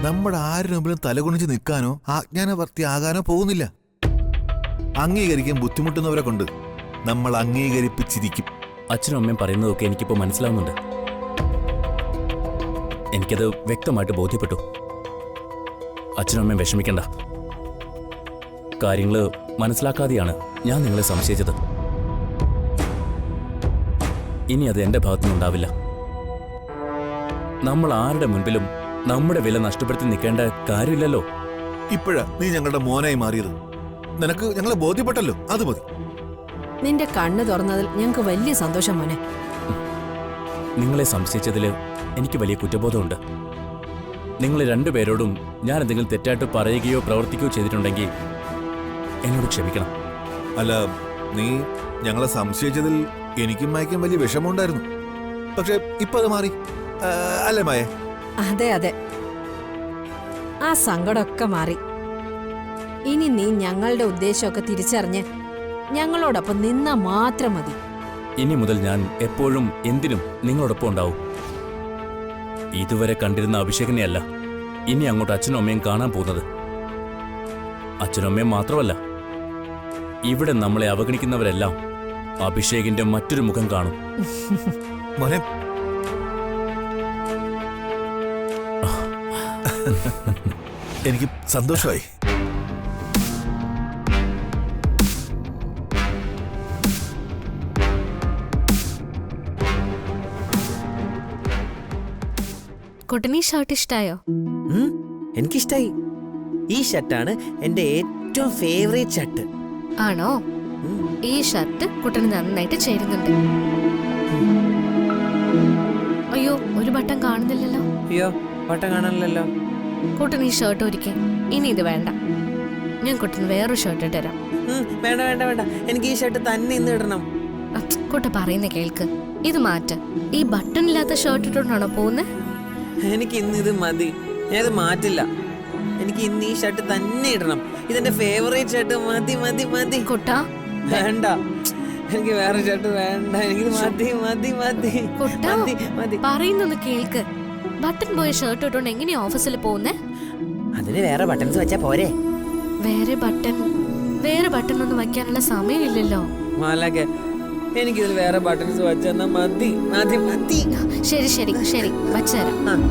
നമ്മുടെ ആരുടെ മുമ്പിലും തലകുണിച്ച് നിൽക്കാനോ ആജ്ഞാനവർത്തിയാകാനോ പോകുന്നില്ല. അംഗീകരിക്കാൻ ബുദ്ധിമുട്ടുന്നവരെ കൊണ്ട് നമ്മൾ അംഗീകരിപ്പിച്ചിരിക്കും. അച്ഛനും അമ്മയും പറയുന്നതൊക്കെ എനിക്കിപ്പോൾ മനസ്സിലാവുന്നുണ്ട്. എനിക്കത് വ്യക്തമായിട്ട് ബോധ്യപ്പെട്ടു. അച്ഛനും അമ്മയും വിഷമിക്കണ്ട. കാര്യങ്ങൾ മനസ്സിലാക്കാതെയാണ് ഞാൻ നിങ്ങളെ സംശയിച്ചത്. ഇനി അത് എൻ്റെ ഭാഗത്തുനിന്നുണ്ടാവില്ല. നമ്മൾ ആരുടെ മുൻപിലും നമ്മുടെ വില നഷ്ടപ്പെടുത്തി നിൽക്കേണ്ട കാര്യമില്ലല്ലോ. ഇപ്പോഴാ നീ ഞങ്ങളുടെ മോനായി മാറിയത്. നിനക്ക് ഞങ്ങളെ ബോധ്യപ്പെട്ടല്ലോ, അത് മതി. നിന്റെ കണ്ണ് തുറന്നതിൽ ഞങ്ങൾക്ക് വലിയ സന്തോഷം മോനെ. നിങ്ങളെ സംശയിച്ചതിൽ എനിക്ക് വലിയ കുറ്റബോധമുണ്ട്. നിങ്ങൾ രണ്ടുപേരോടും ഞാൻ എന്തെങ്കിലും തെറ്റായിട്ട് പറയുകയോ പ്രവർത്തിക്കുകയോ ചെയ്തിട്ടുണ്ടെങ്കിൽ എന്നോട് ക്ഷമിക്കണം. അല്ല, നീ ഞങ്ങളെ സംശയിച്ചതിൽ എനിക്കും മായ്ക്കും വലിയ വിഷമമുണ്ടായിരുന്നു. പക്ഷെ ഇപ്പൊ അത് മാറി അല്ലേ മായേ? അതെ അതെ, ആ സങ്കടമൊക്കെ മാറി. ഇനി നീ ഞങ്ങളുടെ ഉദ്ദേശമൊക്കെ തിരിച്ചറിഞ്ഞ് ഞങ്ങളോടൊപ്പം നിന്നാ മാത്രം മതി. ഇനി മുതൽ ഞാൻ എപ്പോഴും എന്തിനും നിങ്ങളോടൊപ്പം ഉണ്ടാവും. ഇതുവരെ കണ്ടിരുന്ന അഭിഷേകിനെയല്ല ഇനി അങ്ങോട്ട് അച്ഛനും അമ്മയും കാണാൻ പോകുന്നത്. അച്ഛനും അമ്മയും മാത്രമല്ല, ഇവിടെ നമ്മളെ അവഗണിക്കുന്നവരെല്ലാം അഭിഷേകിന്റെ മറ്റൊരു മുഖം കാണും. മോനെ, എനിക്ക് സന്തോഷമായി. കുട്ടനീ ഷർട്ട് ഇഷ്ടായോ? എനിക്കിഷ്ടായി. ഈ ഷർട്ടാണ് എന്റെ ഏറ്റവും ഫേവറേറ്റ് ഷർട്ട്. ആണോ? ഈ ഷർട്ട് കുട്ടന് നന്നായിട്ട് ചേരുന്നുണ്ട്. അയ്യോ, ഒരു ബട്ടൺ കാണുന്നില്ലല്ലോ. അയ്യോ, ബട്ടൺ കാണാനില്ലല്ലോ. കുട്ടൻ ഈ ഷർട്ട് ഒരിക്കൽ ഇനി ഇത് വേണ്ട. ഞാൻ കുട്ടന് വേറൊരു ഷർട്ട് ഇട്ടുതരാം. വേണ്ട വേണ്ട വേണ്ട, എനിക്ക് ഈ ഷർട്ട് തന്നെ ഇന്ന് ഇടണം. കുട്ട പറയുന്ന കേൾക്ക്, ഇത് മാറ്റ്. ഈ ബട്ടൺ ഇല്ലാത്ത ഷർട്ട് ഇട്ടോണ്ടാണോ പോകുന്നത്? എനിക്ക് ഇന്ന് ഇത് മതി, ഞാൻ ഇത് മാറ്റില്ല. എനിക്ക് ഇന്ന് ഈ ഷർട്ട് തന്നെ ഇടണം. ഇതെന്റെ ഫേവറേറ്റ് ഷർട്ട്. മതി മതി മതി. കുട്ട വേണ്ട, എനിക്ക് വേറെ ഷർട്ട് വേണ്ട. എനിക്ക് മതി മതി മതി കുട്ട മതി മതി. പറയുന്നൊന്ന് കേൾക്ക്. ബട്ടൺ പോയ ഷർട്ട് ഇട്ടോണ്ട് എങ്ങനെയാ ഓഫീസിൽ പോകുന്നേ? അതിന് വേറെ ബട്ടൺസ് വെച്ചാ പോരെ? വേറെ ബട്ടൺ ഒന്നും വയ്ക്കാനുള്ള സമയമില്ലല്ലോ. മാലാക്കെ, എനിക്കിതിൽ വേറെ ബട്ടൺസ് വെച്ചാ മതി മതി മതി. ശരി ശരി ശരി, വച്ചുതരാം.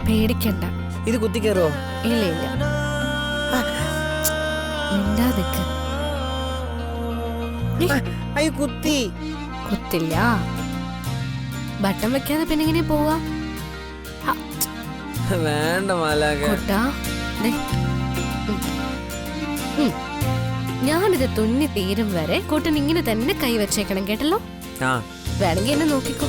പേടിക്കണ്ട. ഇത് കുത്തിക്കേറോ? ഇല്ല ഇല്ല, മിണ്ടാതിക്ക്. അയ്യോ, കുത്തി. കുത്തില്ല. ബട്ടൺ വെക്കാതെ പിന്നെ എങ്ങനെ പോവാ? വേണ്ട മാലാക. കുട്ടാ, ദേ. ഞാനിത് തുന്നി തീരും വരെ കൂട്ടൻ ഇങ്ങനെ തന്നെ കൈ വെച്ചേക്കണം, കേട്ടല്ലോ? വേണമെങ്കിൽ എന്നെ നോക്കിക്കോ.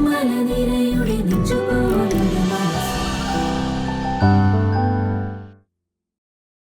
മലനീ